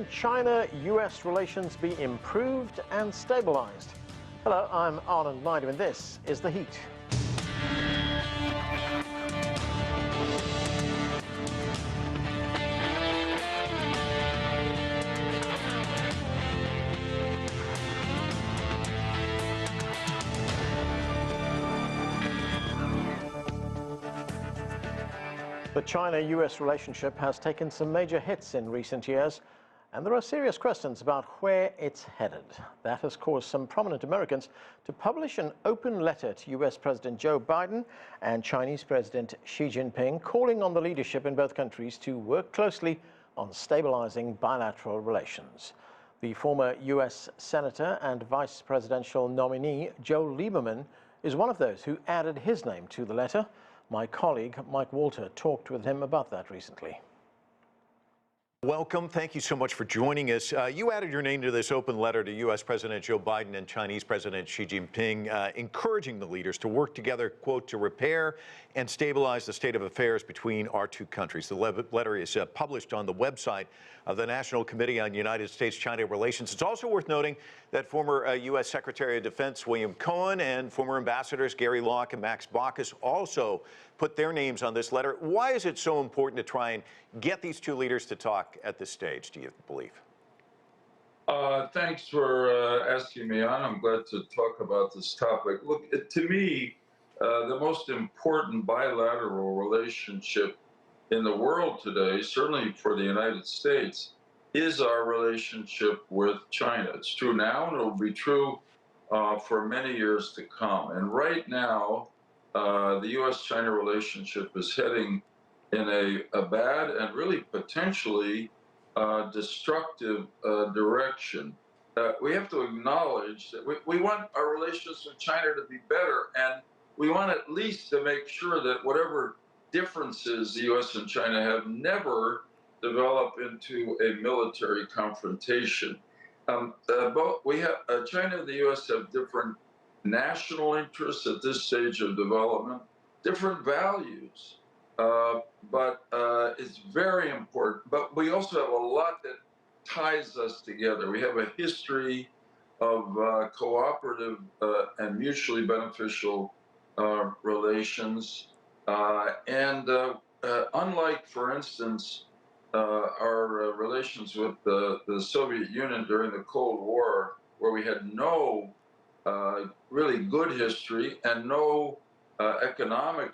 Can China-U.S. relations be improved and stabilized? Hello, I'm Arnold Naidu, and this is The Heat. The China-U.S. relationship has taken some major hits in recent years, and there are serious questions about where it's headed. That has caused some prominent Americans to publish an open letter to U.S. President Joe Biden and Chinese President Xi Jinping, calling on the leadership in both countries to work closely on stabilizing bilateral relations. The former U.S. Senator and vice presidential nominee, Joe Lieberman, is one of those who added his name to the letter. My colleague, Mike Walter, talked with him about that recently. Welcome. Thank you so much for joining us. You added your name to this open letter to U.S. President Joe Biden and Chinese President Xi Jinping, encouraging the leaders to work together, quote, to repair and stabilize the state of affairs between our two countries. The letter is published on the website of the National Committee on United States-China Relations. It's also worth noting that former U.S. Secretary of Defense William Cohen and former ambassadors Gary Locke and Max Baucus also put their names on this letter. Why is it so important to try and get these two leaders to talk at this stage, do you believe? Thanks for asking me on. I'm glad to talk about this topic. Look, to me, the most important bilateral relationship in the world today, certainly for the United States, is our relationship with China. It's true now, and it will be true for many years to come. And right now, the U.S.-China relationship is heading in a bad and really potentially destructive direction. We have to acknowledge that we want our relations with China to be better, and we want at least to make sure that whatever differences the U.S. and China have never develop into a military confrontation. China and the U.S. have different national interests at this stage of development, different values, but it's very important. But we also have a lot that ties us together. We have a history of cooperative and mutually beneficial relations. Unlike, for instance, our relations with the Soviet Union during the Cold War, where we had no really good history and no economic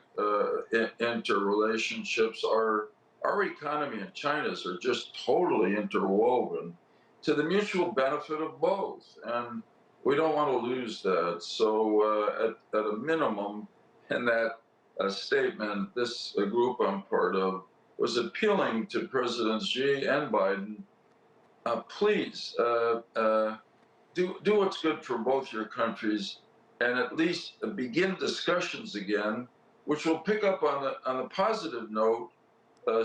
interrelationships, our economy and China's are just totally interwoven to the mutual benefit of both. And we don't want to lose that. So at a minimum, in that statement, this group I'm part of was appealing to Presidents Xi and Biden, please do what's good for both your countries, and at least begin discussions again, which will pick up on the positive note.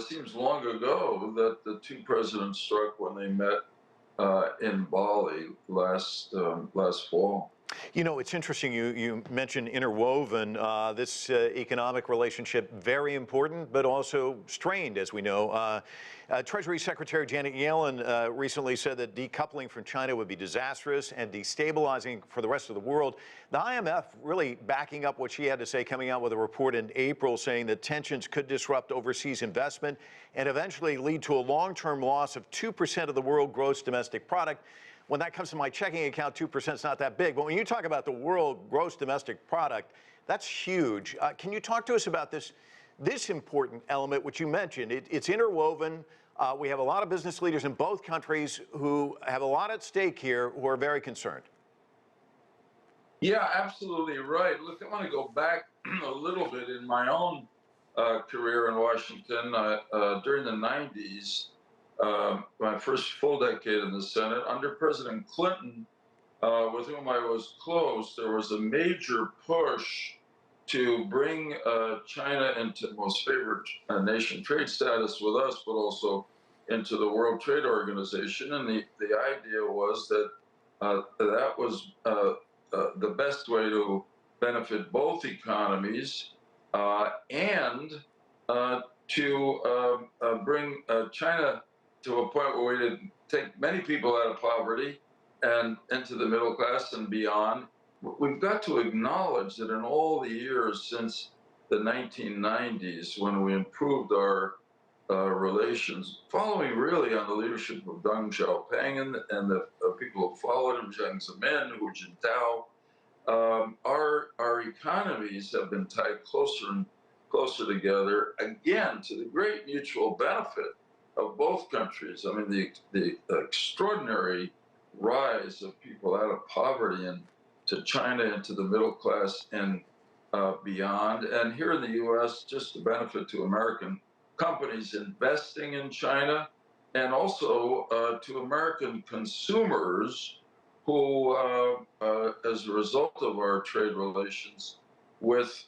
Seems long ago that the two presidents struck when they met in Bali last fall. You know, it's interesting you mentioned interwoven, this economic relationship, very important, but also strained, as we know. Treasury Secretary Janet Yellen recently said that decoupling from China would be disastrous and destabilizing for the rest of the world. The IMF really backing up what she had to say, coming out with a report in April saying that tensions could disrupt overseas investment and eventually lead to a long-term loss of 2% of the world gross domestic product. When that comes to my checking account, 2% is not that big. But when you talk about the world gross domestic product, that's huge. Can you talk to us about this important element, which you mentioned? It's interwoven. We have a lot of business leaders in both countries who have a lot at stake here, who are very concerned. Yeah, absolutely right. Look, I want to go back a little bit in my own career in Washington during the 90s. My first full decade in the Senate, under President Clinton, with whom I was close, there was a major push to bring China into most favored nation trade status with us, but also into the World Trade Organization. And the idea was that that was the best way to benefit both economies and to bring China to a point where we didn't take many people out of poverty and into the middle class and beyond. We've got to acknowledge that in all the years since the 1990s, when we improved our relations, following really on the leadership of Deng Xiaoping and the people who followed him, Jiang Zemin, Hu Jintao, our economies have been tied closer and closer together, again, to the great mutual benefit of both countries. I mean, the extraordinary rise of people out of poverty and to China and to the middle class and beyond. And here in the U.S., just the benefit to American companies investing in China, and also to American consumers who, as a result of our trade relations with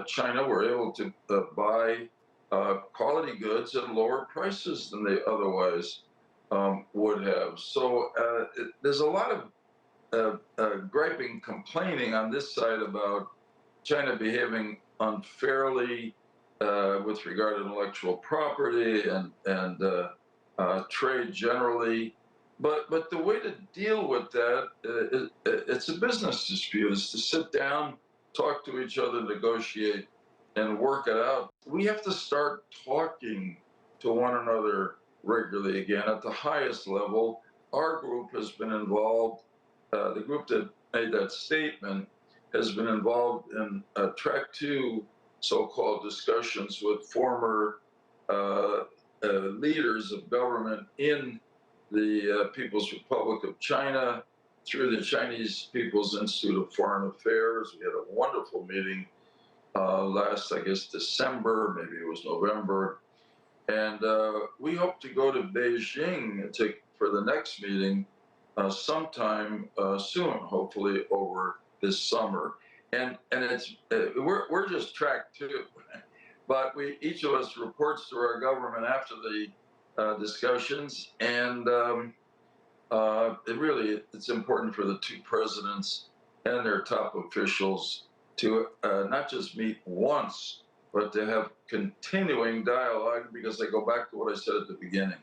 China, were able to buy quality goods at lower prices than they otherwise would have. So there's a lot of griping, complaining on this side about China behaving unfairly with regard to intellectual property and trade generally. But the way to deal with that, it's a business dispute, is to sit down, talk to each other, negotiate, and work it out. We have to start talking to one another regularly again at the highest level. Our group has been involved, the group that made that statement has been involved in track 2 so-called discussions with former leaders of government in the People's Republic of China through the Chinese People's Institute of Foreign Affairs. We had a wonderful meeting last, I guess, December, maybe it was November. And we hope to go to Beijing for the next meeting sometime soon, hopefully over this summer. And it's we're just track 2, but each of us reports to our government after the discussions, and it's important for the 2 presidents and their top officials to not just meet once, but to have continuing dialogue, because they go back to what I said at the beginning.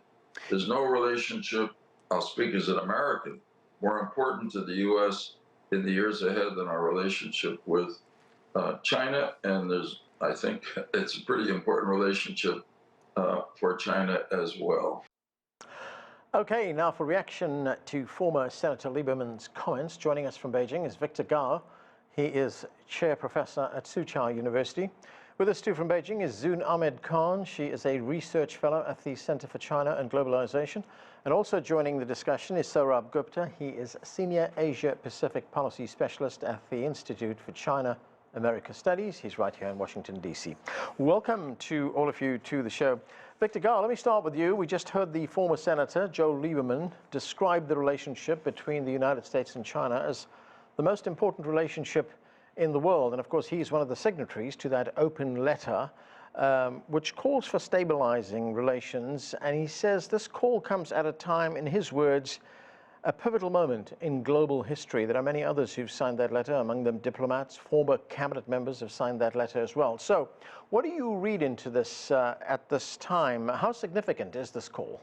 There's no relationship, I'll speak as an American, more important to the U.S. in the years ahead than our relationship with China. And I think it's a pretty important relationship for China as well. Okay, now for reaction to former Senator Lieberman's comments, joining us from Beijing is Victor Gao. He is chair professor at Soochow University. With us too from Beijing is Zoon Ahmed Khan. She is a research fellow at the Center for China and Globalization. And also joining the discussion is Sourabh Gupta. He is Senior Asia-Pacific Policy Specialist at the Institute for China-America Studies. He's right here in Washington, D.C. Welcome to all of you to the show. Victor Gao, let me start with you. We just heard the former Senator, Joe Lieberman, describe the relationship between the United States and China as the most important relationship in the world. And of course, he's one of the signatories to that open letter, which calls for stabilizing relations. And he says this call comes at a time, in his words, a pivotal moment in global history. There are many others who've signed that letter, among them diplomats, former cabinet members have signed that letter as well. So what do you read into this at this time? How significant is this call?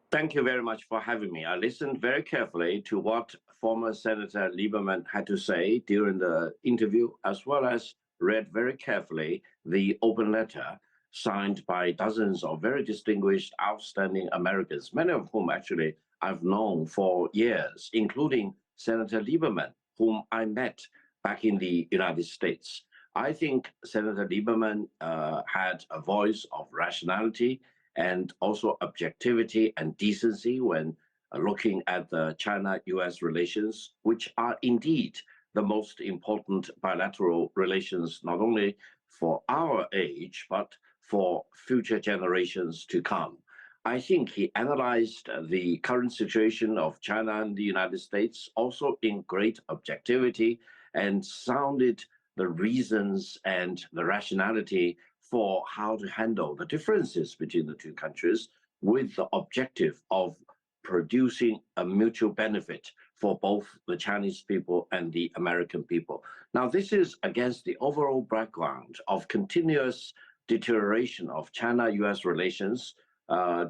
Thank you very much for having me. I listened very carefully to what former Senator Lieberman had to say during the interview, as well as read very carefully the open letter signed by dozens of very distinguished, outstanding Americans, many of whom actually I've known for years, including Senator Lieberman, whom I met back in the United States. I think Senator Lieberman had a voice of rationality and also objectivity and decency when looking at the China-U.S. relations, which are indeed the most important bilateral relations, not only for our age, but for future generations to come. I think he analyzed the current situation of China and the United States also in great objectivity and sounded the reasons and the rationality for how to handle the differences between the 2 countries with the objective of producing a mutual benefit for both the Chinese people and the American people. Now, this is against the overall background of continuous deterioration of China-U.S. relations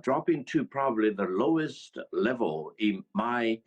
dropping to probably the lowest level in my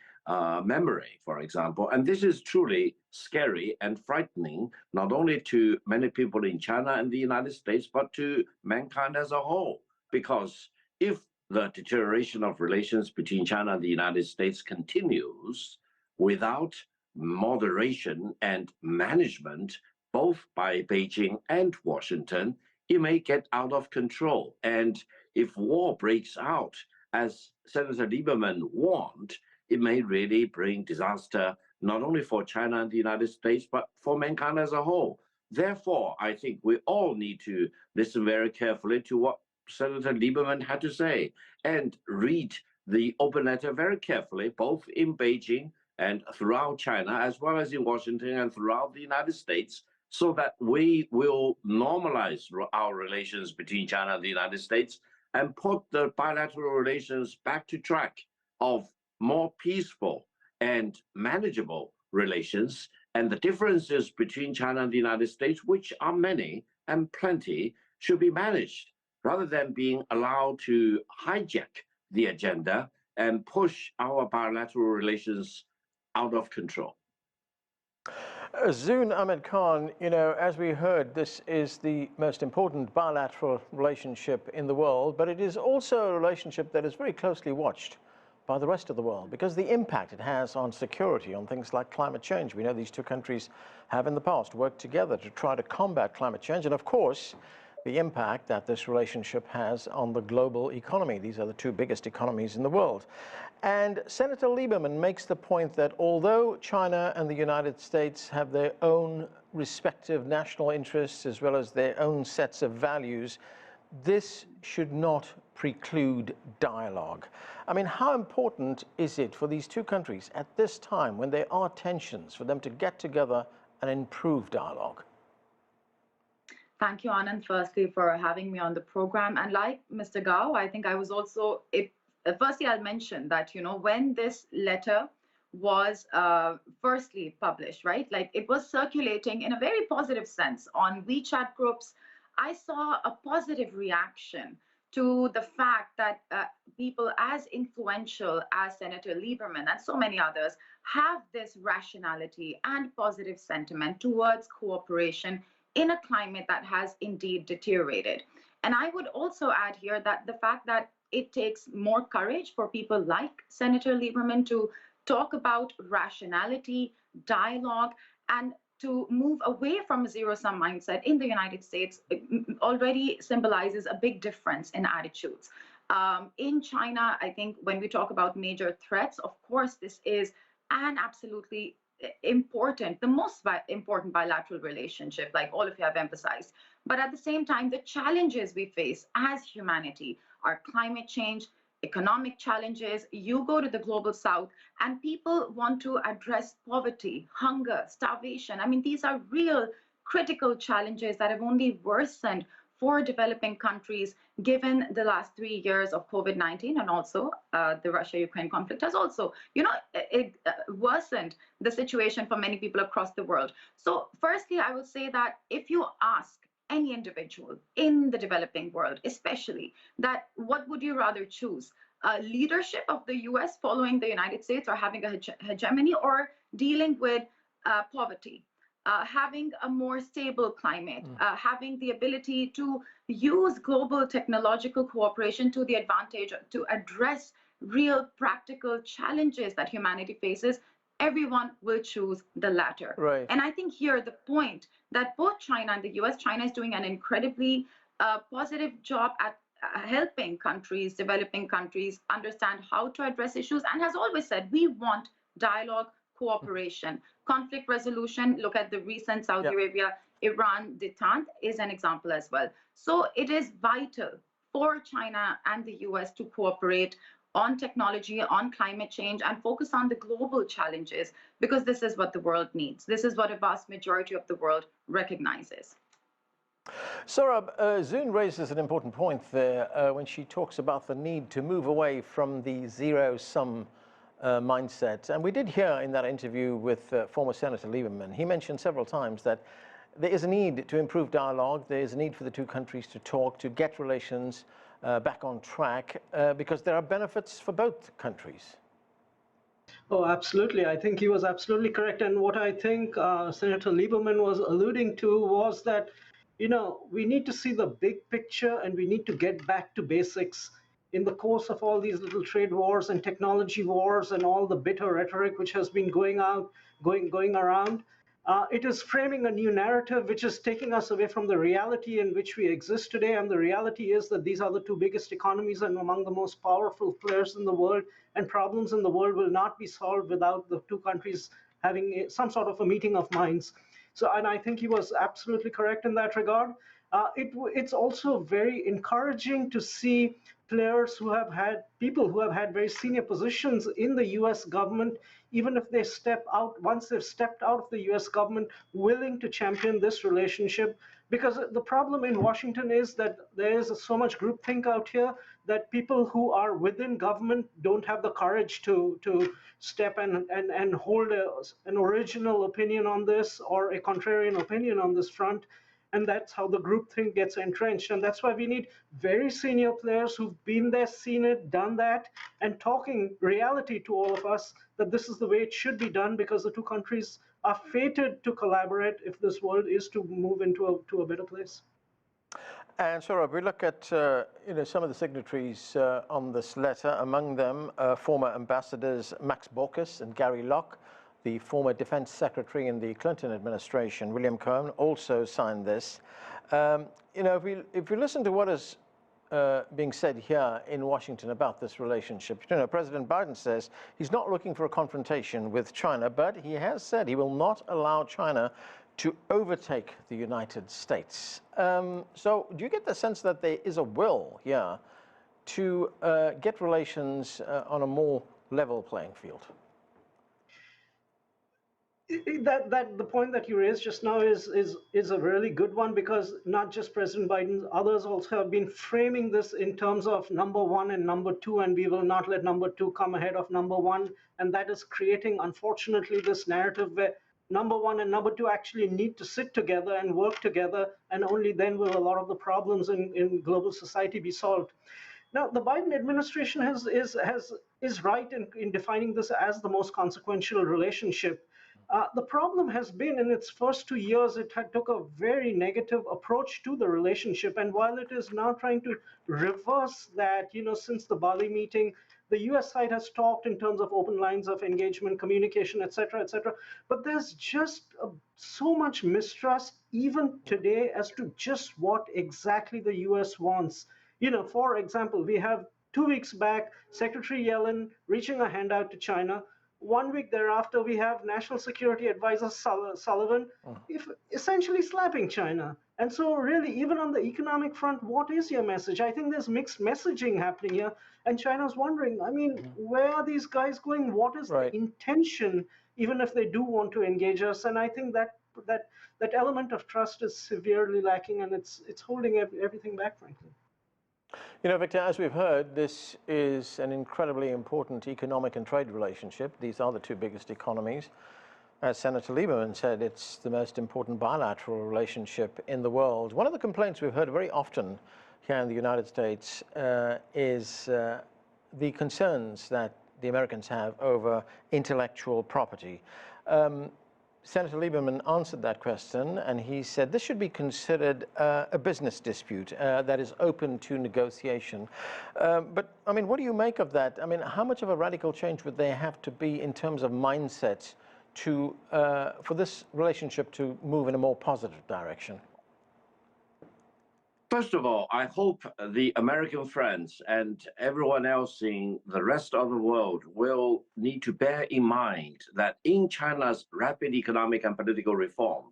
memory, for example. And this is truly scary and frightening, not only to many people in China and the United States, but to mankind as a whole. Because if the deterioration of relations between China and the United States continues without moderation and management, both by Beijing and Washington, it may get out of control. And if war breaks out, as Senator Lieberman warned, it may really bring disaster, not only for China and the United States, but for mankind as a whole. Therefore, I think we all need to listen very carefully to what Senator Lieberman had to say and read the open letter very carefully, both in Beijing and throughout China, as well as in Washington and throughout the United States, so that we will normalize our relations between China and the United States and put the bilateral relations back to track of more peaceful and manageable relations. And the differences between China and the United States, which are many and plenty, should be managed rather than being allowed to hijack the agenda and push our bilateral relations out of control. Zoon Ahmed Khan, you know, as we heard, this is the most important bilateral relationship in the world, but it is also a relationship that is very closely watched by the rest of the world because the impact it has on security, on things like climate change. We know these two countries have in the past worked together to try to combat climate change, and of course, the impact that this relationship has on the global economy. These are the two biggest economies in the world. And Senator Lieberman makes the point that although China and the United States have their own respective national interests as well as their own sets of values, this should not preclude dialogue. I mean, how important is it for these two countries at this time when there are tensions for them to get together and improve dialogue? Thank you, Anand, firstly, for having me on the program. And like Mr. Gao, I think I was also, firstly, I'll mention that, you know, when this letter was firstly published, right, like it was circulating in a very positive sense on WeChat groups, I saw a positive reaction to the fact that people as influential as Senator Lieberman and so many others have this rationality and positive sentiment towards cooperation in a climate that has indeed deteriorated. And I would also add here that the fact that it takes more courage for people like Senator Lieberman to talk about rationality, dialogue, and to move away from a zero-sum mindset in the United States already symbolizes a big difference in attitudes. In China, I think when we talk about major threats, of course, this is an absolutely important, the most important bilateral relationship, like all of you have emphasized. But at the same time, the challenges we face as humanity are climate change, economic challenges. You go to the global south and people want to address poverty, hunger, starvation. I mean, these are real critical challenges that have only worsened for developing countries, given the last 3 years of COVID-19 and also the Russia-Ukraine conflict has also, you know, it worsened the situation for many people across the world. So firstly, I would say that if you ask any individual in the developing world, especially, that what would you rather choose? Leadership of the US following the United States or having a hegemony, or dealing with poverty? Having a more stable climate, having the ability to use global technological cooperation to the advantage to address real practical challenges that humanity faces, everyone will choose the latter. Right. And I think here the point that both China and the US, China is doing an incredibly positive job at helping countries, developing countries, understand how to address issues, and has always said, we want dialogue, cooperation, conflict resolution. Look at the recent Saudi Arabia, Iran detente is an example as well. So it is vital for China and the US to cooperate on technology, on climate change, and focus on the global challenges, because this is what the world needs. This is what a vast majority of the world recognizes. Sourabh, Zoon raises an important point there when she talks about the need to move away from the zero-sum mindset. And we did hear in that interview with former Senator Lieberman, he mentioned several times that there is a need to improve dialogue. There is a need for the two countries to talk, to get relations back on track because there are benefits for both countries. Oh, absolutely. I think he was absolutely correct. And what I think Senator Lieberman was alluding to was that, we need to see the big picture and we need to get back to basics. In the course of all these little trade wars and technology wars and all the bitter rhetoric which has been going around, it is framing a new narrative which is taking us away from the reality in which we exist today. And the reality is that these are the two biggest economies and among the most powerful players in the world, and problems in the world will not be solved without the two countries having some sort of a meeting of minds. So, and I think he was absolutely correct in that regard. It's also very encouraging to see people who have had very senior positions in the U.S. government, even if they once they've stepped out of the U.S. government, willing to champion this relationship. Because the problem in Washington is that there is so much groupthink out here that people who are within government don't have the courage to step and hold an original opinion on this or a contrarian opinion on this front. And that's how the groupthink gets entrenched. And that's why we need very senior players who've been there, seen it, done that, and talking reality to all of us that this is the way it should be done, because the two countries are fated to collaborate if this world is to move into a better place. And Sourabh, we look at some of the signatories on this letter, among them former ambassadors Max Baucus and Gary Locke. The former defense secretary in the Clinton administration, William Cohen, also signed this. If we listen to what is being said here in Washington about this relationship, President Biden says he's not looking for a confrontation with China, but he has said he will not allow China to overtake the United States. So do you get the sense that there is a will here to get relations on a more level playing field? The point that you raised just now is a really good one, because not just President Biden, others also have been framing this in terms of number one and number two, and we will not let number two come ahead of number one. And that is creating, unfortunately, this narrative where number one and number two actually need to sit together and work together, and only then will a lot of the problems in global society be solved. Now, the Biden administration is right in defining this as the most consequential relationship. The problem has been in its first 2 years, it took a very negative approach to the relationship. And while it is now trying to reverse that, since the Bali meeting, the US side has talked in terms of open lines of engagement, communication, et cetera, et cetera. But there's just so much mistrust even today as to just what exactly the US wants. For example, we have 2 weeks back, Secretary Yellen reaching a hand out to China. 1 week thereafter, we have National Security Advisor Sullivan essentially slapping China. And so really, even on the economic front, what is your message? I think there's mixed messaging happening here. And China's wondering, where are these guys going? What is the intention, even if they do want to engage us? And I think that element of trust is severely lacking, and it's holding everything back, frankly. Victor, as we've heard, this is an incredibly important economic and trade relationship. These are the two biggest economies. As Senator Lieberman said, it's the most important bilateral relationship in the world. One of the complaints we've heard very often here in the United States is the concerns that the Americans have over intellectual property. Senator Lieberman answered that question, and he said this should be considered a business dispute that is open to negotiation. But, what do you make of that? How much of a radical change would there have to be in terms of mindset for this relationship to move in a more positive direction? First of all, I hope the American friends and everyone else in the rest of the world will need to bear in mind that in China's rapid economic and political reform,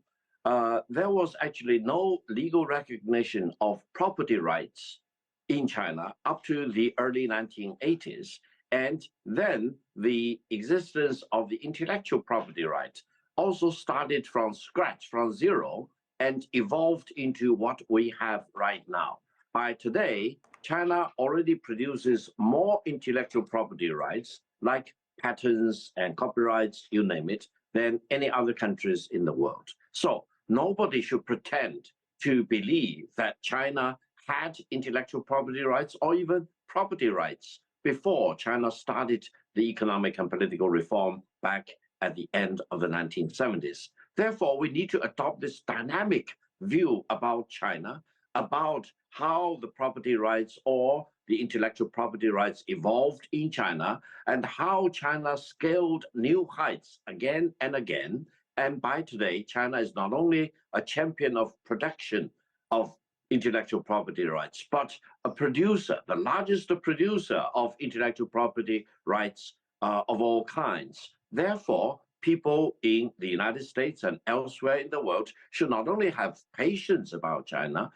there was actually no legal recognition of property rights in China up to the early 1980s. And then the existence of the intellectual property right also started from scratch, from zero, and evolved into what we have right now. By today, China already produces more intellectual property rights, like patents and copyrights, you name it, than any other countries in the world. So nobody should pretend to believe that China had intellectual property rights or even property rights before China started the economic and political reform back at the end of the 1970s. Therefore, we need to adopt this dynamic view about China, about how the property rights or the intellectual property rights evolved in China, and how China scaled new heights again and again. And by today, China is not only a champion of protection of intellectual property rights, but a producer, the largest producer of intellectual property rights of all kinds. Therefore, people in the United States and elsewhere in the world should not only have patience about China,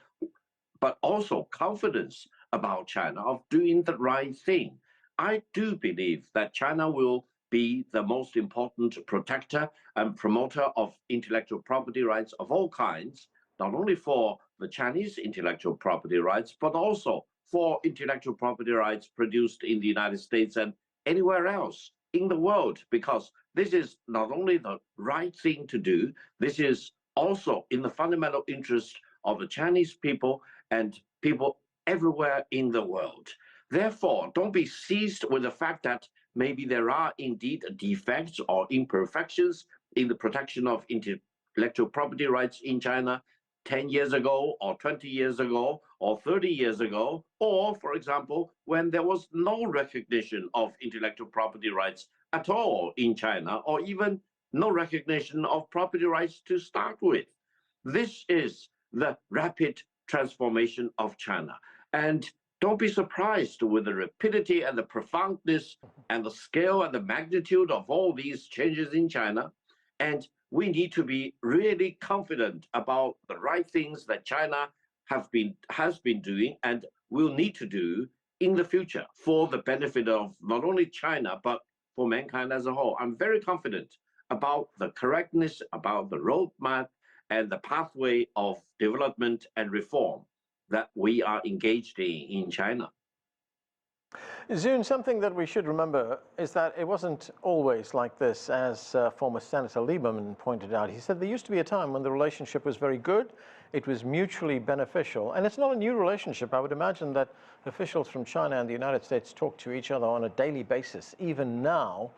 but also confidence about China of doing the right thing. I do believe that China will be the most important protector and promoter of intellectual property rights of all kinds, not only for the Chinese intellectual property rights, but also for intellectual property rights produced in the United States and anywhere else in the world, because this is not only the right thing to do, this is also in the fundamental interest of the Chinese people and people everywhere in the world. Therefore, don't be seized with the fact that maybe there are indeed defects or imperfections in the protection of intellectual property rights in China 10 years ago or 20 years ago or 30 years ago, or, for example, when there was no recognition of intellectual property rights at all in China, or even no recognition of property rights to start with. This is the rapid transformation of China. And don't be surprised with the rapidity and the profoundness and the scale and the magnitude of all these changes in China. And we need to be really confident about the right things that China has been doing and will need to do in the future for the benefit of not only China, but for mankind as a whole. I'm very confident about the correctness, about the roadmap and the pathway of development and reform that we are engaged in China. Zoon, something that we should remember is that it wasn't always like this, as former Senator Lieberman pointed out. He said there used to be a time when the relationship was very good, it was mutually beneficial, and it's not a new relationship. I would imagine that officials from China and the United States talk to each other on a daily basis, even now.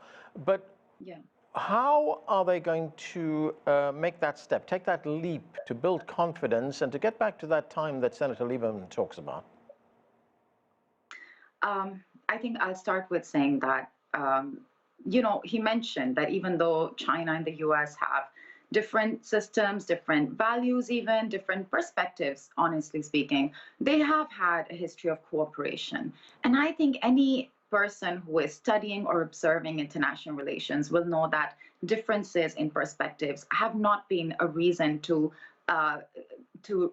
But yeah, how are they going to make that step, take that leap to build confidence and to get back to that time that Senator Lieberman talks about? I think I'll start with saying that, you know, he mentioned that even though China and the U.S. have different systems, different values, even different perspectives, honestly speaking, they have had a history of cooperation. And I think any person who is studying or observing international relations will know that differences in perspectives have not been a reason to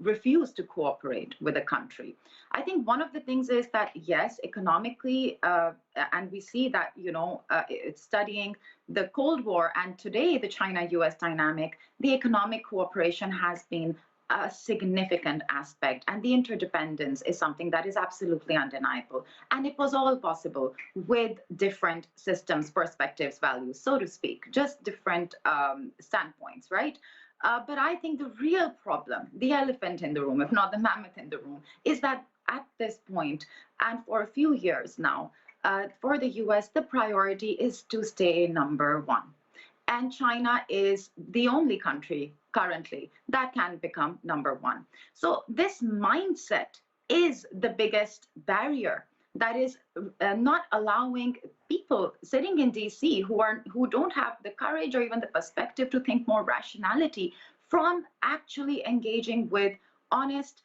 refuse to cooperate with a country. I think one of the things is that, yes, economically, and we see that, you know, it's studying the Cold War and today the China-U.S. dynamic, the economic cooperation has been a significant aspect, and the interdependence is something that is absolutely undeniable. And it was all possible with different systems, perspectives, values, so to speak, just different standpoints, right? But I think the real problem, the elephant in the room, if not the mammoth in the room, is that at this point, and for a few years now, for the U.S., the priority is to stay number one. And China is the only country currently that can become number one. So this mindset is the biggest barrier that is not allowing people sitting in DC who don't have the courage or even the perspective to think more rationality from actually engaging with honest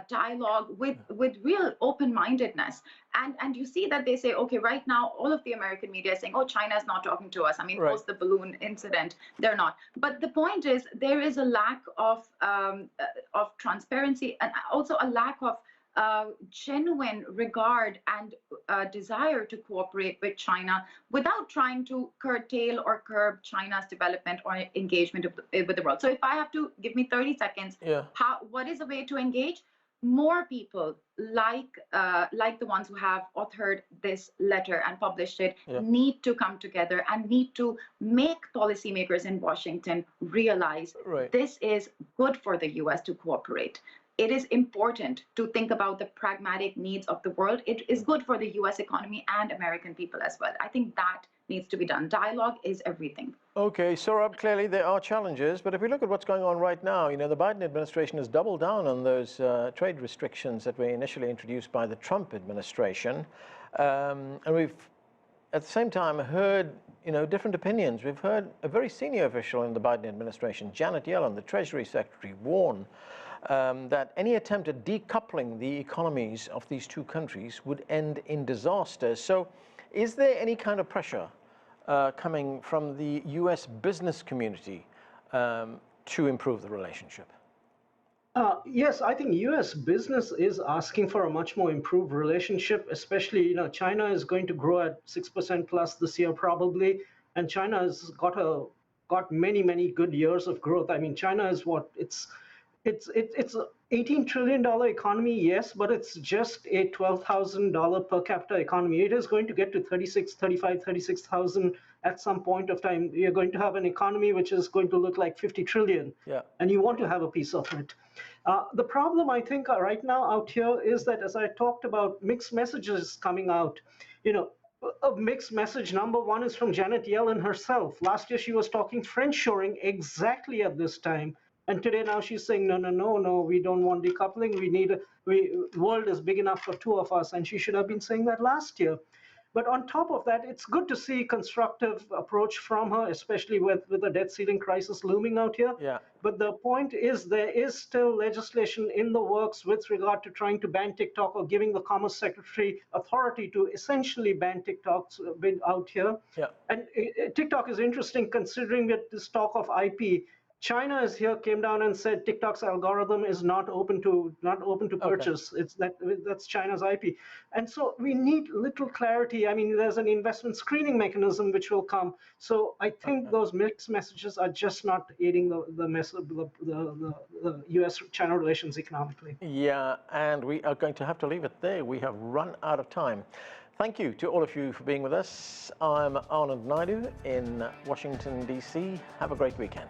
dialogue, with real open-mindedness. And you see that they say, okay, right now all of the American media is saying, oh, China is not talking to us. I mean, post the balloon incident, they're not. But the point is, there is a lack of transparency and also a lack of genuine regard and desire to cooperate with China without trying to curtail or curb China's development or engagement with the world. So if I have to give me 30 seconds, what is a way to engage? More people like the ones who have authored this letter and published it need to come together and need to make policymakers in Washington realize this is good for the U.S. to cooperate. it is important to think about the pragmatic needs of the world. It is good for the US economy and American people as well. I think that needs to be done. Dialogue is everything. Okay, Sourabh, clearly there are challenges, but if we look at what's going on right now, the Biden administration has doubled down on those trade restrictions that were initially introduced by the Trump administration. And we've, at the same time, heard, different opinions. We've heard a very senior official in the Biden administration, Janet Yellen, the Treasury Secretary, warn that any attempt at decoupling the economies of these two countries would end in disaster. So is there any kind of pressure coming from the US business community to improve the relationship? Yes, I think US business is asking for a much more improved relationship, especially, China is going to grow at 6% plus this year probably, and China has got many, many good years of growth. I mean, China is it's an $18 trillion economy, yes, but it's just a $12,000 per capita economy. It is going to get to 36,000 at some point of time. You're going to have an economy which is going to look like 50 trillion, and you want to have a piece of it. The problem, I think, right now out here is that, as I talked about, mixed messages coming out. A mixed message, number one, is from Janet Yellen herself. Last year, she was talking friendshoring exactly at this time. And today now she's saying, no, we don't want decoupling. The world is big enough for two of us. And she should have been saying that last year. But on top of that, it's good to see constructive approach from her, especially with the debt ceiling crisis looming out here. Yeah. But the point is there is still legislation in the works with regard to trying to ban TikTok or giving the Commerce Secretary authority to essentially ban TikToks out here. Yeah. And TikTok is interesting considering that this talk of IP. China is here, came down and said TikTok's algorithm is not open to purchase. Okay. That's China's IP, and so we need little clarity. I mean, there's an investment screening mechanism which will come. So I think those mixed messages are just not aiding the U.S.-China relations economically. Yeah, and we are going to have to leave it there. We have run out of time. Thank you to all of you for being with us. I'm Anand Naidu in Washington, D.C. Have a great weekend.